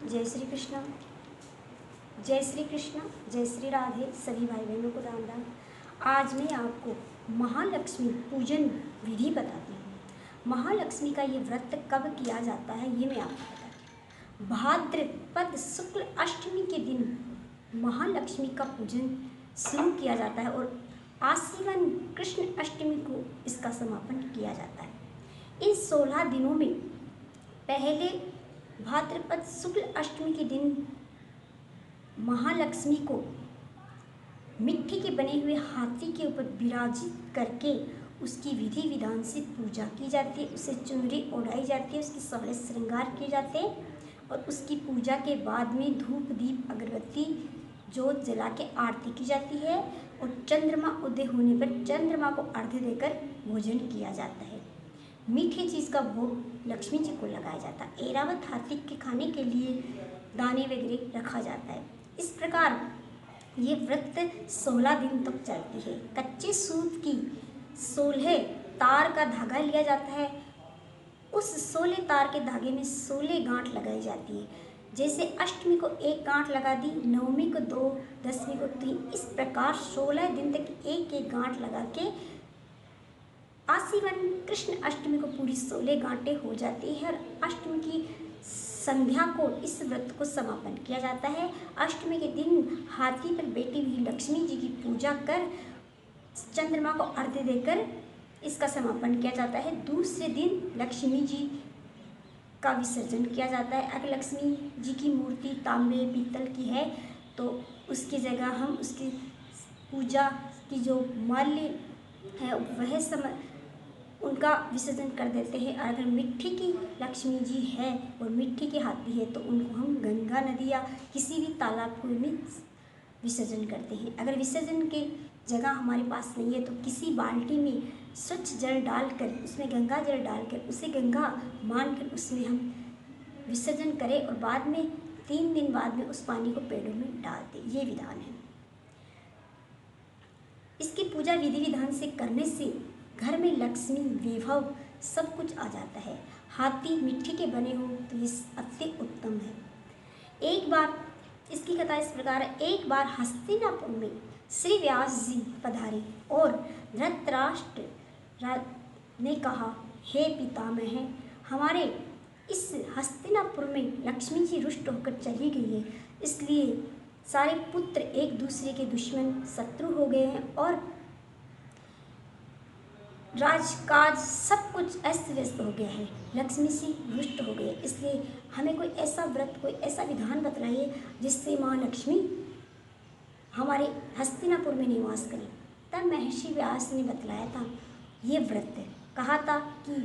जय श्री कृष्ण, जय श्री कृष्ण, जय श्री राधे। सभी भाई बहनों को राम राम। आज मैं आपको महालक्ष्मी पूजन विधि बताती हूँ। महालक्ष्मी का ये व्रत कब किया जाता है ये मैं आपको बताती हूँ। भाद्रपद शुक्ल अष्टमी के दिन महालक्ष्मी का पूजन शुरू किया जाता है और आश्विन कृष्ण अष्टमी को इसका समापन किया जाता है। इन 16 दिनों में पहले भाद्रपद शुक्ल अष्टमी के दिन महालक्ष्मी को मिट्टी के बने हुए हाथी के ऊपर विराजित करके उसकी विधि विधान से पूजा की जाती है। उसे चुनरी ओढ़ाई जाती है, उसके सारे श्रृंगार किए जाते हैं और उसकी पूजा के बाद में धूप दीप अगरबत्ती जोत जला के आरती की जाती है और चंद्रमा उदय होने पर चंद्रमा को अर्घ्य देकर भोजन किया जाता है। मीठी चीज़ का भोग लक्ष्मी जी को लगाया जाता है। ऐरावत हाथी के खाने के लिए दाने वगैरह रखा जाता है। इस प्रकार ये व्रत 16 दिन तक चलती है। कच्चे सूत की 16 तार का धागा लिया जाता है। उस 16 तार के धागे में 16 गांठ लगाई जाती है। जैसे अष्टमी को एक गांठ लगा दी, नवमी को 2, दसवीं को 3, इस प्रकार 16 दिन तक एक एक गांठ लगा के आश्विन कृष्ण अष्टमी को पूरी 16 गांठें हो जाती है और अष्टमी की संध्या को इस व्रत को समापन किया जाता है। अष्टमी के दिन हाथी पर बैठी हुई लक्ष्मी जी की पूजा कर चंद्रमा को अर्घ्य देकर इसका समापन किया जाता है। दूसरे दिन लक्ष्मी जी का विसर्जन किया जाता है। अगर लक्ष्मी जी की मूर्ति तांबे पीतल की है तो उसकी जगह हम उसकी पूजा की जो माल्य है वह समय उनका विसर्जन कर देते हैं। अगर मिट्टी की लक्ष्मी जी है और मिट्टी के हाथी है तो उनको हम गंगा नदी या किसी भी तालाब में विसर्जन करते हैं। अगर विसर्जन की जगह हमारे पास नहीं है तो किसी बाल्टी में स्वच्छ जल डालकर उसमें गंगा जल डालकर उसे गंगा मानकर उसमें हम विसर्जन करें और बाद में 3 दिन बाद में उस पानी को पेड़ों में डाल दें। ये विधान है। इसकी पूजा विधि विधान से करने से घर में लक्ष्मी वैभव सब कुछ आ जाता है। हाथी मिट्टी के बने हो तो ये अति उत्तम है। एक बार इसकी कथा इस प्रकार है। एक बार हस्तिनापुर में श्री व्यास जी पधारे और धृतराष्ट्र ने कहा, हे पितामह, हमारे इस हस्तिनापुर में लक्ष्मी जी रुष्ट होकर चली गई है, इसलिए सारे पुत्र एक दूसरे के दुश्मन शत्रु हो गए हैं और राजकाज सब कुछ अस्त व्यस्त हो गया है। लक्ष्मी जी रुष्ट हो गए, इसलिए हमें कोई ऐसा व्रत कोई ऐसा विधान बतलाइए जिससे माँ लक्ष्मी हमारे हस्तिनापुर में निवास करें। तब महर्षि व्यास ने बतलाया था ये व्रत, कहा था कि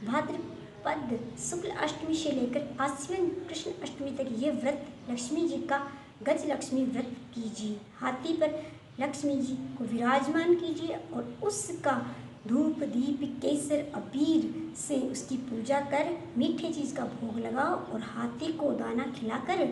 भाद्रपद शुक्ल अष्टमी से लेकर आश्विन कृष्ण अष्टमी तक ये व्रत लक्ष्मी जी का गज लक्ष्मी व्रत कीजिए। हाथी पर लक्ष्मी जी को विराजमान कीजिए और उसका धूप दीप केसर अबीर से उसकी पूजा कर मीठे चीज़ का भोग लगाओ और हाथी को दाना खिलाकर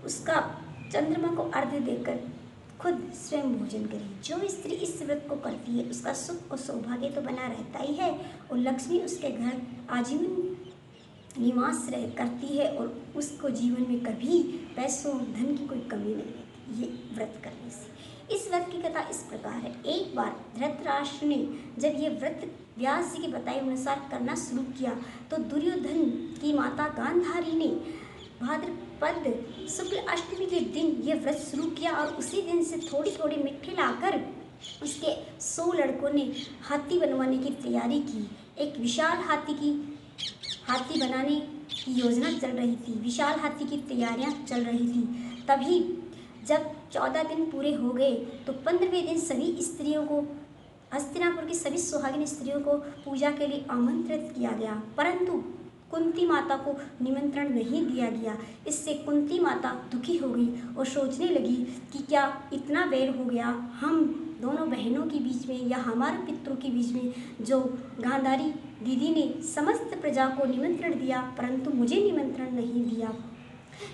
उसका चंद्रमा को अर्घ्य देकर खुद स्वयं भोजन करें। जो स्त्री इस व्रत को करती है उसका सुख और सौभाग्य तो बना रहता ही है और लक्ष्मी उसके घर आजीवन निवास रह करती है और उसको जीवन में कभी पैसों धन की कोई कमी नहीं रहती ये व्रत करने से। इस व्रत की कथा इस प्रकार है। एक बार धृतराष्ट्र ने जब ये व्रत व्यास जी के बताए अनुसार करना शुरू किया तो दुर्योधन की माता गांधारी ने भाद्रपद शुक्ल अष्टमी के दिन ये व्रत शुरू किया और उसी दिन से थोड़ी थोड़ी मिट्टी लाकर उसके 100 लड़कों ने हाथी बनवाने की तैयारी की। एक विशाल हाथी बनाने की योजना चल रही थी। विशाल हाथी की तैयारियां चल रही थी। तभी जब 14 दिन पूरे हो गए तो 15वें दिन सभी स्त्रियों को हस्तिनापुर की सभी सुहागिन स्त्रियों को पूजा के लिए आमंत्रित किया गया, परंतु कुंती माता को निमंत्रण नहीं दिया गया। इससे कुंती माता दुखी हो गई और सोचने लगी कि क्या इतना वैर हो गया हम दोनों बहनों के बीच में या हमारे पितरों के बीच में, जो गांधारी दीदी ने समस्त प्रजा को निमंत्रण दिया परंतु मुझे निमंत्रण नहीं दिया।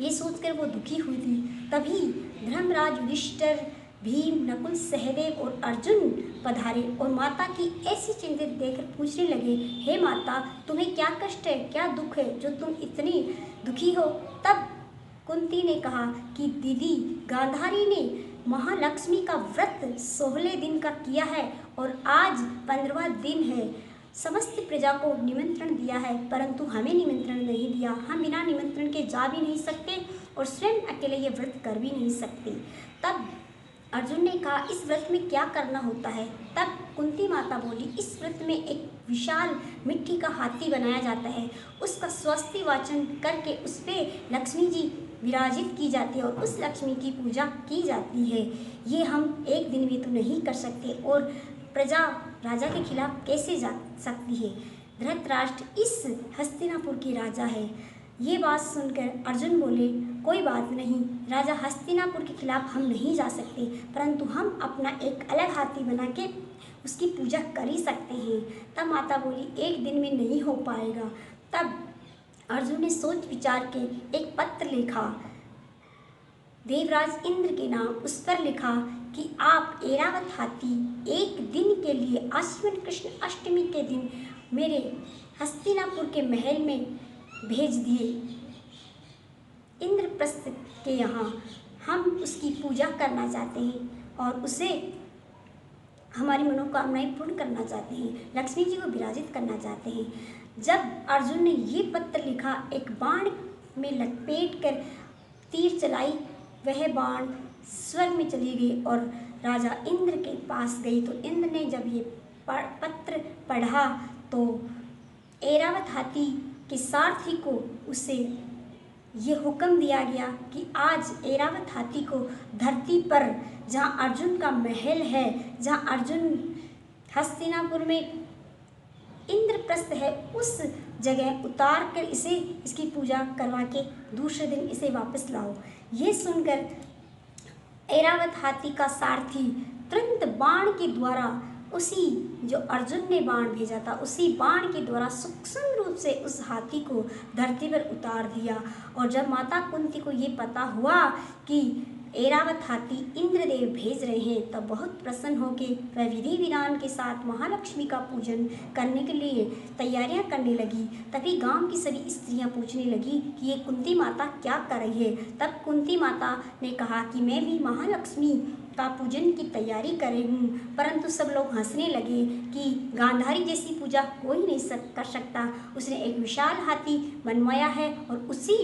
ये सोचकर वो दुखी हुई थी। तभी धर्मराज युधिष्ठिर भीम नकुल सहदेव और अर्जुन पधारे और माता की ऐसी चिंतित देखकर पूछने लगे, हे माता, तुम्हें क्या कष्ट है, क्या दुख है जो तुम इतनी दुखी हो। तब कुंती ने कहा कि दीदी, गांधारी ने महालक्ष्मी का व्रत 16 दिन का किया है और आज 15वां दिन है। समस्त प्रजा को निमंत्रण दिया है, परंतु हमें निमंत्रण नहीं दिया। हम बिना निमंत्रण के जा भी नहीं सकते और स्वयं अकेले ये व्रत कर भी नहीं सकते। तब अर्जुन ने कहा, इस व्रत में क्या करना होता है? तब कुंती माता बोली, इस व्रत में एक विशाल मिट्टी का हाथी बनाया जाता है, उसका स्वस्ति वाचन करके उस पे लक्ष्मी जी विराजित की जाती है और उस लक्ष्मी की पूजा की जाती है। ये हम एक दिन में तो नहीं कर सकते और प्रजा राजा के खिलाफ कैसे जा सकती है? धृतराष्ट्र इस हस्तिनापुर के राजा है। ये बात सुनकर अर्जुन बोले, कोई बात नहीं, राजा हस्तिनापुर के खिलाफ हम नहीं जा सकते, परंतु हम अपना एक अलग हाथी बना के उसकी पूजा कर ही सकते हैं। तब माता बोली, एक दिन में नहीं हो पाएगा। तब अर्जुन ने सोच विचार के एक पत्र लिखा, देवराज इंद्र के नाम, उस पर लिखा कि आप ऐरावत हाथी एक दिन के लिए आश्विन कृष्ण अष्टमी के दिन मेरे हस्तिनापुर के महल में भेज दिए। इंद्रप्रस्थ के यहाँ हम उसकी पूजा करना चाहते हैं और उसे हमारी मनोकामनाएं पूर्ण करना चाहते हैं, लक्ष्मी जी को विराजित करना चाहते हैं। जब अर्जुन ने ये पत्र लिखा, एक बाण में लपेट कर तीर चलाई, वह बाण स्वर्ग में चली गई और राजा इंद्र के पास गई। तो इंद्र ने जब ये पत्र पढ़ा तो ऐरावत हाथी के सारथी को उसे ये हुक्म दिया गया कि आज ऐरावत हाथी को धरती पर जहाँ अर्जुन का महल है, जहाँ अर्जुन हस्तिनापुर में इंद्रप्रस्थ है, उस जगह उतार कर इसकी पूजा करवा के दूसरे दिन इसे वापस लाओ। ये सुनकर ऐरावत हाथी का सारथी तुरंत बाण के द्वारा उसी जो अर्जुन ने बाण भेजा था, उसी बाण के द्वारा सूक्ष्म रूप से उस हाथी को धरती पर उतार दिया। और जब माता कुंती को ये पता हुआ कि ऐरावत हाथी इंद्रदेव भेज रहे हैं, तब बहुत प्रसन्न होकर वह विधि विधान के साथ महालक्ष्मी का पूजन करने के लिए तैयारियां करने लगी। तभी गांव की सभी स्त्रियां पूछने लगी कि ये कुंती माता क्या कर रही है। तब कुंती माता ने कहा कि मैं भी महालक्ष्मी का पूजन की तैयारी कर रही हूँ, परंतु सब लोग हंसने लगे कि गांधारी जैसी पूजा कोई नहीं कर सकता। उसने एक विशाल हाथी बनवाया है और उसी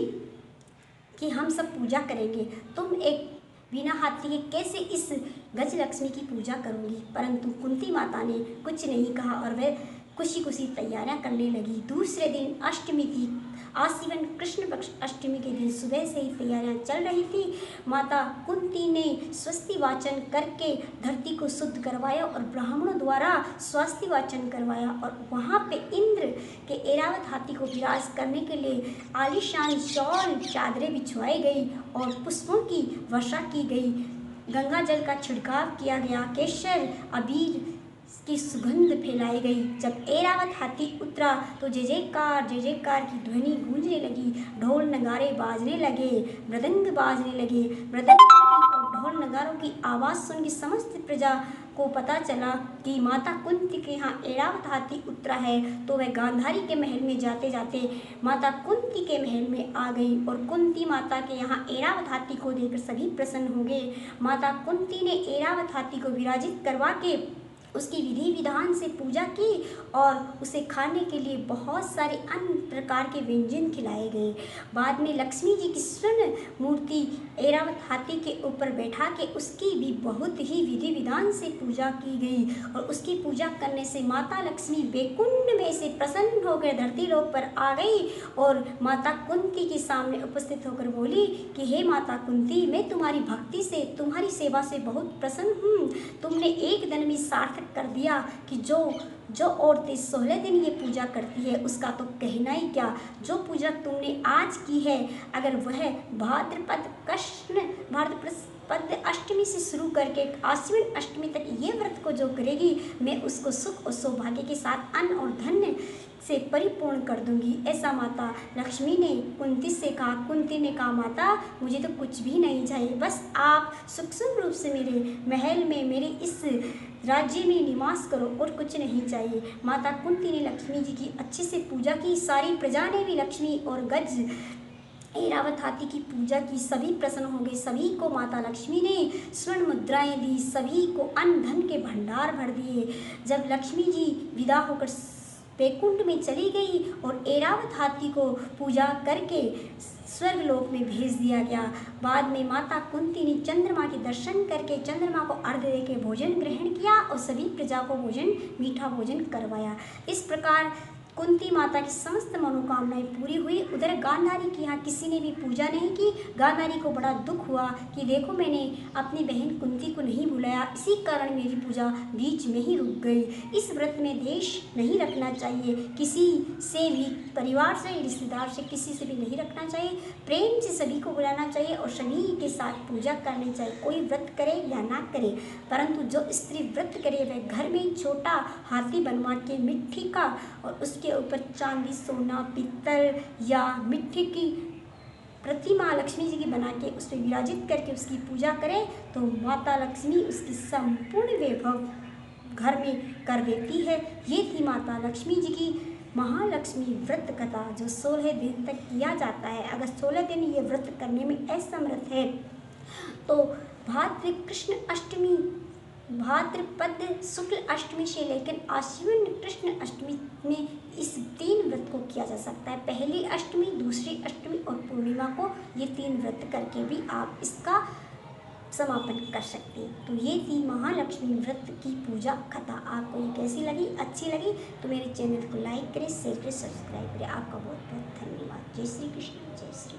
की हम सब पूजा करेंगे। तुम एक बिना हाथी के कैसे इस गजलक्ष्मी की पूजा करोगी? परंतु कुंती माता ने कुछ नहीं कहा और वह खुशी खुशी तैयारियां करने लगी। दूसरे दिन अष्टमी थी, आश्विन कृष्ण पक्ष अष्टमी के दिन सुबह से ही तैयारियां चल रही थी। माता कुंती ने स्वस्ति वाचन करके धरती को शुद्ध करवाया और ब्राह्मणों द्वारा स्वस्ति वाचन करवाया और वहाँ पे इंद्र के ऐरावत हाथी को विराज करने के लिए आलीशान शॉल चादरें बिछवाई गई और पुष्पों की वर्षा की गई। गंगा जल का छिड़काव किया गया, केसर अबीर की सुगंध फैलाई गई। जब ऐरावत हाथी उतरा तो जय जयकार की ध्वनि गूंजने लगी, ढोल नगारे बाजने लगे, मृदंग बाजने लगे। मृदंग और ढोल नगारों की आवाज़ सुन के समस्त प्रजा को पता चला कि माता कुंती के यहाँ ऐरावत हाथी उतरा है। तो वह गांधारी के महल में जाते जाते माता कुंती के महल में आ गई और कुंती माता के यहाँ ऐरावत हाथी को देखकर सभी प्रसन्न हो गए। माता कुंती ने ऐरावत हाथी को विराजित करवा के उसकी विधि विधान से पूजा की और उसे खाने के लिए बहुत सारे अन्य प्रकार के व्यंजन खिलाए गए। बाद में लक्ष्मी जी की स्वर्ण मूर्ति ऐरावत हाथी के ऊपर बैठा के उसकी भी बहुत ही विधि विधान से पूजा की गई और उसकी पूजा करने से माता लक्ष्मी बैकुंठ में से प्रसन्न होकर धरती लोक पर आ गई और माता कुंती के सामने उपस्थित होकर बोली कि हे माता कुंती, मैं तुम्हारी भक्ति से, तुम्हारी सेवा से बहुत प्रसन्न हूँ। तुमने एक दिन में सार्थक कर दिया कि जो औरतें 16 दिन ये पूजा करती है उसका तो कहना ही क्या। जो पूजा तुमने आज की है, अगर वह भाद्रपद अष्टमी से शुरू करके आश्विन अष्टमी तक ये व्रत को जो करेगी, मैं उसको सुख और सौभाग्य के साथ अन्न और धन से परिपूर्ण कर दूंगी। ऐसा माता लक्ष्मी ने कुंती से कहा। कुंती ने कहा, माता मुझे तो कुछ भी नहीं चाहिए, बस आप सूक्ष्म रूप से मेरे महल में, मेरे इस राज्य में निवास करो और कुछ नहीं चाहिए। माता कुंती ने लक्ष्मी जी की अच्छे से पूजा की। सारी प्रजा ने भी लक्ष्मी और गज ऐरावत हाथी की पूजा की, सभी प्रसन्न हो गए, सभी को माता लक्ष्मी ने स्वर्ण मुद्राएं दी, सभी को अन्न धन के भंडार भर दिए। जब लक्ष्मी जी विदा होकर वैकुंठ में चली गई और ऐरावत हाथी को पूजा करके स्वर्गलोक में भेज दिया गया। बाद में माता कुंती ने चंद्रमा के दर्शन करके चंद्रमा को अर्घ्य दे के भोजन ग्रहण किया और सभी प्रजा को मीठा भोजन करवाया। इस प्रकार कुंती माता की समस्त मनोकामनाएं पूरी हुई। उधर गांधारी की यहाँ किसी ने भी पूजा नहीं की। गांधारी को बड़ा दुख हुआ कि देखो, मैंने अपनी बहन कुंती को नहीं बुलाया, इसी कारण मेरी पूजा बीच में ही रुक गई। इस व्रत में द्वेष नहीं रखना चाहिए, किसी से भी, परिवार से, रिश्तेदार से, किसी से भी नहीं रखना चाहिए। प्रेम से सभी को बुलाना चाहिए और सभी के साथ पूजा करनी चाहिए। कोई व्रत करे या ना करे, परंतु जो स्त्री व्रत करे वह घर में छोटा हाथी बनवा के मिट्टी का और उसके ऊपर चांदी, सोना, पीतल या मिट्टी की प्रतिमा लक्ष्मी जी की बना के उस पर विराजित करके उसकी पूजा करें तो माता लक्ष्मी उसकी संपूर्ण वैभव घर में कर देती है। ये थी माता लक्ष्मी जी की महालक्ष्मी व्रत कथा, जो 16 दिन तक किया जाता है। अगर 16 दिन ये व्रत करने में असमर्थ है तो भाद्रपद शुक्ल अष्टमी से लेकर आश्विन कृष्ण अष्टमी में इस 3 व्रत को किया जा सकता है। पहली अष्टमी, दूसरी अष्टमी और पूर्णिमा को ये 3 व्रत करके भी आप इसका समापन कर सकते हैं। तो ये थी महालक्ष्मी व्रत की पूजा कथा। आपको ये कैसी लगी? अच्छी लगी तो मेरे चैनल को लाइक करें, शेयर करें, सब्सक्राइब करें। आपका बहुत बहुत धन्यवाद। जय श्री कृष्ण, जय श्री।